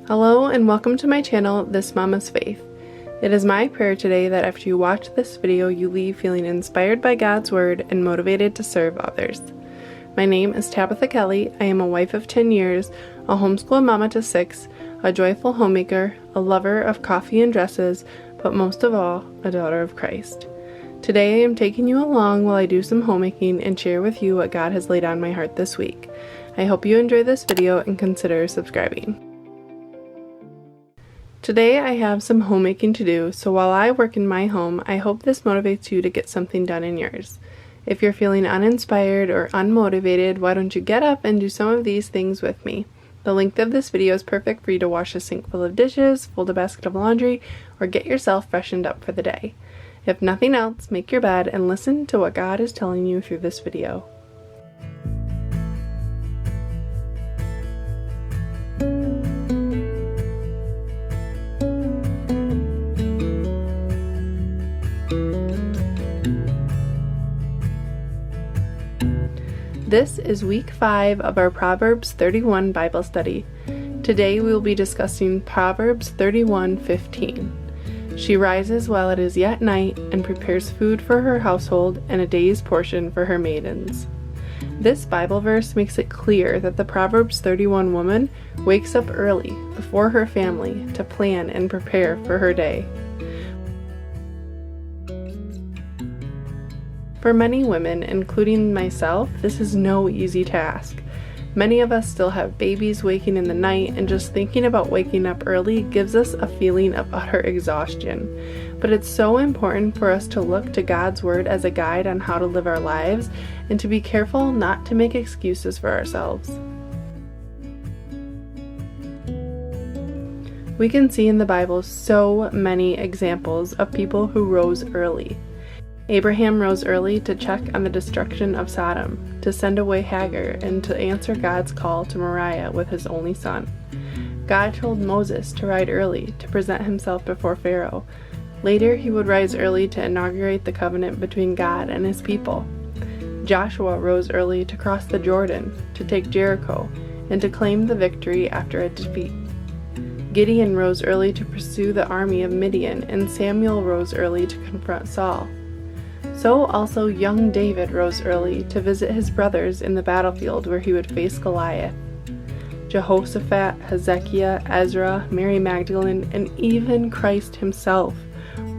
Hello and welcome to my channel, This Mama's Faith. It is my prayer today that after you watch this video, you leave feeling inspired by God's Word and motivated to serve others. My name is Tabitha Kelly. I am a wife of 10 years, a homeschool mama to 6, a joyful homemaker, a lover of coffee and dresses, but most of all, a daughter of Christ. Today I am taking you along while I do some homemaking and share with you what God has laid on my heart this week. I hope you enjoy this video and consider subscribing. Today I have some homemaking to do, so while I work in my home, I hope this motivates you to get something done in yours. If you're feeling uninspired or unmotivated, why don't you get up and do some of these things with me? The length of this video is perfect for you to wash a sink full of dishes, fold a basket of laundry, or get yourself freshened up for the day. If nothing else, make your bed and listen to what God is telling you through this video. This is week 5 of our Proverbs 31 Bible study. Today we will be discussing Proverbs 31:15. She rises while it is yet night and prepares food for her household and a day's portion for her maidens. This Bible verse makes it clear that the Proverbs 31 woman wakes up early before her family to plan and prepare for her day. For many women, including myself, this is no easy task. Many of us still have babies waking in the night, and just thinking about waking up early gives us a feeling of utter exhaustion. But it's so important for us to look to God's Word as a guide on how to live our lives, and to be careful not to make excuses for ourselves. We can see in the Bible so many examples of people who rose early. Abraham rose early to check on the destruction of Sodom, to send away Hagar, and to answer God's call to Moriah with his only son. God told Moses to ride early to present himself before Pharaoh. Later, he would rise early to inaugurate the covenant between God and his people. Joshua rose early to cross the Jordan, to take Jericho, and to claim the victory after a defeat. Gideon rose early to pursue the army of Midian, and Samuel rose early to confront Saul. So also young David rose early to visit his brothers in the battlefield where he would face Goliath. Jehoshaphat, Hezekiah, Ezra, Mary Magdalene, and even Christ himself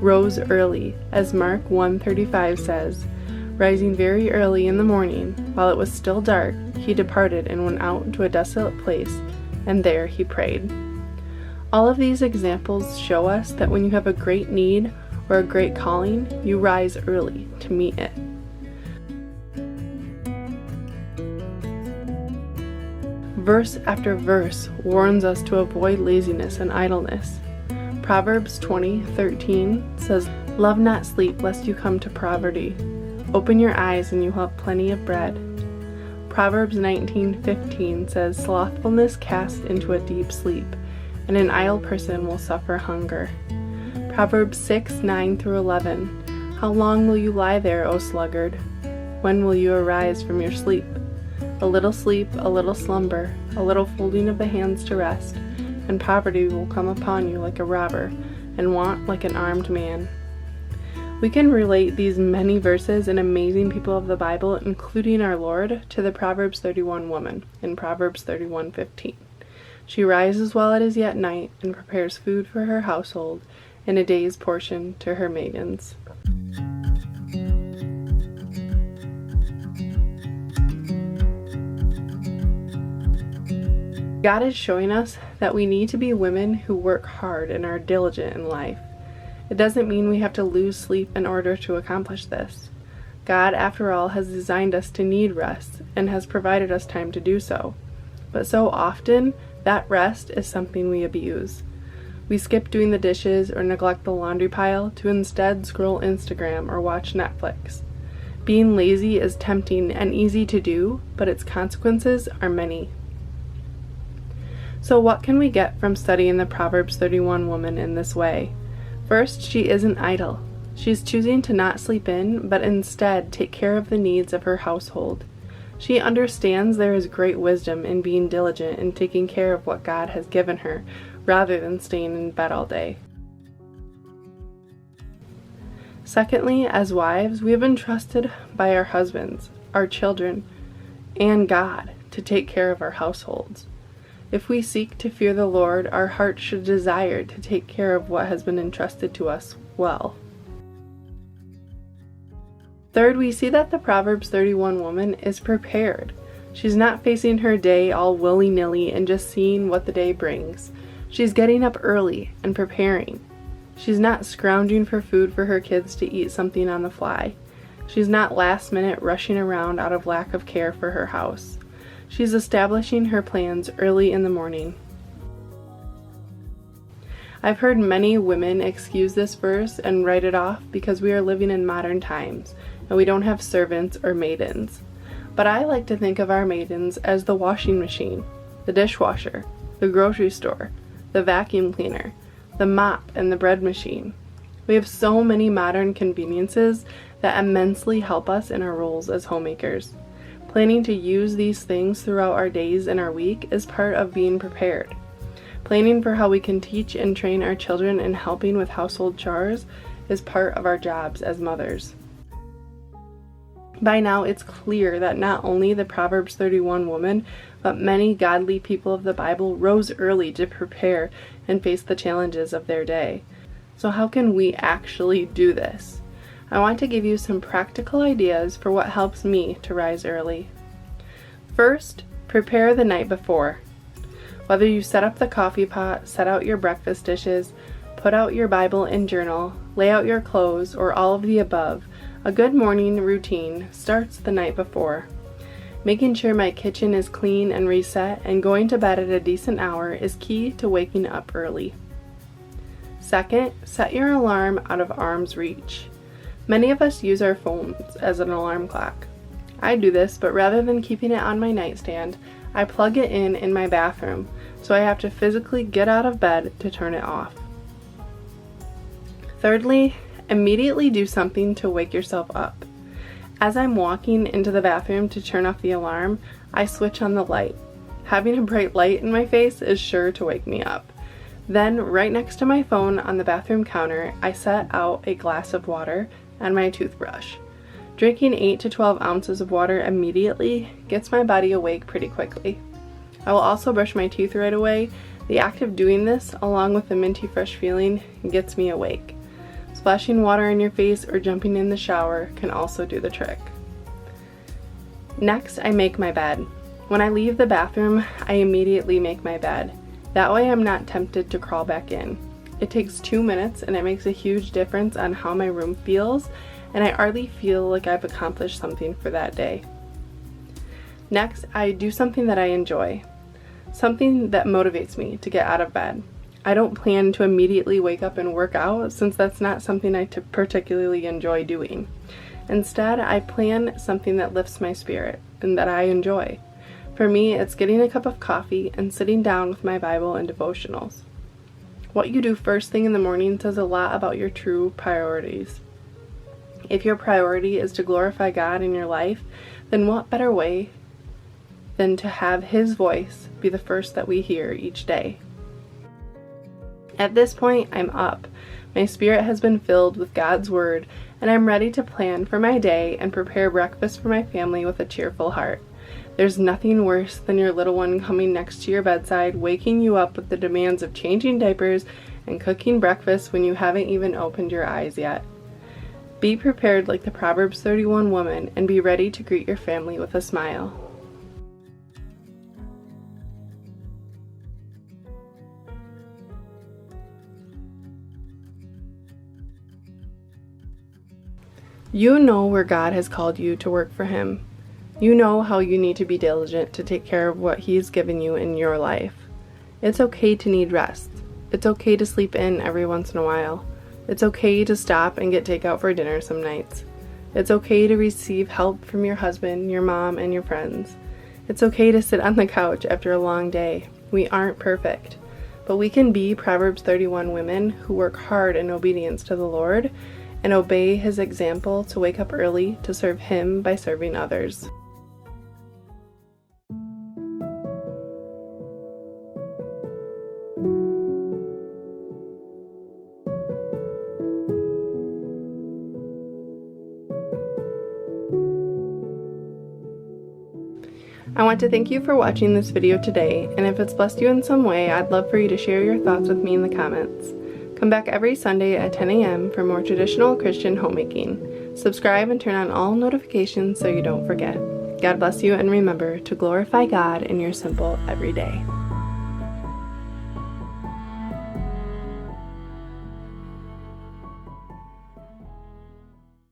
rose early, as Mark 1:35 says, "Rising very early in the morning, while it was still dark, he departed and went out into a desolate place, and there he prayed." All of these examples show us that when you have a great need or a great calling, you rise early to meet it. Verse after verse warns us to avoid laziness and idleness. Proverbs 20:13 says, "Love not sleep lest you come to poverty. Open your eyes and you will have plenty of bread." Proverbs 19:15 says, "Slothfulness casts into a deep sleep, and an idle person will suffer hunger." Proverbs 6:9-11, "How long will you lie there, O sluggard? When will you arise from your sleep? A little sleep, a little slumber, a little folding of the hands to rest, and poverty will come upon you like a robber, and want like an armed man." We can relate these many verses and amazing people of the Bible, including our Lord, to the Proverbs 31 woman in Proverbs 31:15. She rises while it is yet night and prepares food for her household, and a day's portion to her maidens. God is showing us that we need to be women who work hard and are diligent in life. It doesn't mean we have to lose sleep in order to accomplish this. God, after all, has designed us to need rest and has provided us time to do so. But so often, that rest is something we abuse. We skip doing the dishes or neglect the laundry pile to instead scroll Instagram or watch Netflix. Being lazy is tempting and easy to do, but its consequences are many. So what can we get from studying the Proverbs 31 woman in this way? First, she isn't idle. She's choosing to not sleep in, but instead take care of the needs of her household. She understands there is great wisdom in being diligent and taking care of what God has given her, rather than staying in bed all day. Secondly, as wives, we have been trusted by our husbands, our children, and God to take care of our households. If we seek to fear the Lord, our hearts should desire to take care of what has been entrusted to us well. Third, we see that the Proverbs 31 woman is prepared. She's not facing her day all willy-nilly and just seeing what the day brings. She's getting up early and preparing. She's not scrounging for food for her kids to eat something on the fly. She's not last minute rushing around out of lack of care for her house. She's establishing her plans early in the morning. I've heard many women excuse this verse and write it off because we are living in modern times and we don't have servants or maidens. But I like to think of our maidens as the washing machine, the dishwasher, the grocery store, the vacuum cleaner, the mop, and the bread machine. We have so many modern conveniences that immensely help us in our roles as homemakers. Planning to use these things throughout our days and our week is part of being prepared. Planning for how we can teach and train our children and helping with household chores is part of our jobs as mothers. By now, it's clear that not only the Proverbs 31 woman, but many godly people of the Bible rose early to prepare and face the challenges of their day. So how can we actually do this? I want to give you some practical ideas for what helps me to rise early. First, prepare the night before. Whether you set up the coffee pot, set out your breakfast dishes, put out your Bible and journal, lay out your clothes, or all of the above, a good morning routine starts the night before. Making sure my kitchen is clean and reset and going to bed at a decent hour is key to waking up early. Second, set your alarm out of arm's reach. Many of us use our phones as an alarm clock. I do this, but rather than keeping it on my nightstand, I plug it in my bathroom, so I have to physically get out of bed to turn it off. Thirdly, immediately do something to wake yourself up. As I'm walking into the bathroom to turn off the alarm, I switch on the light. Having a bright light in my face is sure to wake me up. Then, right next to my phone on the bathroom counter, I set out a glass of water and my toothbrush. Drinking 8 to 12 ounces of water immediately gets my body awake pretty quickly. I will also brush my teeth right away. The act of doing this, along with the minty fresh feeling, gets me awake. Splashing water in your face or jumping in the shower can also do the trick. Next, I make my bed. When I leave the bathroom, I immediately make my bed. That way I'm not tempted to crawl back in. It takes 2 minutes and it makes a huge difference on how my room feels, and I already feel like I've accomplished something for that day. Next, I do something that I enjoy. Something that motivates me to get out of bed. I don't plan to immediately wake up and work out since that's not something I particularly enjoy doing. Instead, I plan something that lifts my spirit and that I enjoy. For me, it's getting a cup of coffee and sitting down with my Bible and devotionals. What you do first thing in the morning says a lot about your true priorities. If your priority is to glorify God in your life, then what better way than to have His voice be the first that we hear each day? At this point, I'm up. My spirit has been filled with God's Word, and I'm ready to plan for my day and prepare breakfast for my family with a cheerful heart. There's nothing worse than your little one coming next to your bedside, waking you up with the demands of changing diapers and cooking breakfast when you haven't even opened your eyes yet. Be prepared like the Proverbs 31 woman and be ready to greet your family with a smile. You know where God has called you to work for Him. You know how you need to be diligent to take care of what He's given you in your life. It's okay to need rest. It's okay to sleep in every once in a while. It's okay to stop and get takeout for dinner some nights. It's okay to receive help from your husband, your mom, and your friends. It's okay to sit on the couch after a long day. We aren't perfect, but we can be Proverbs 31 women who work hard in obedience to the Lord and obey His example to wake up early to serve Him by serving others. I want to thank you for watching this video today, and if it's blessed you in some way, I'd love for you to share your thoughts with me in the comments. Come back every Sunday at 10 a.m. for more traditional Christian homemaking. Subscribe and turn on all notifications so you don't forget. God bless you, and remember to glorify God in your simple everyday.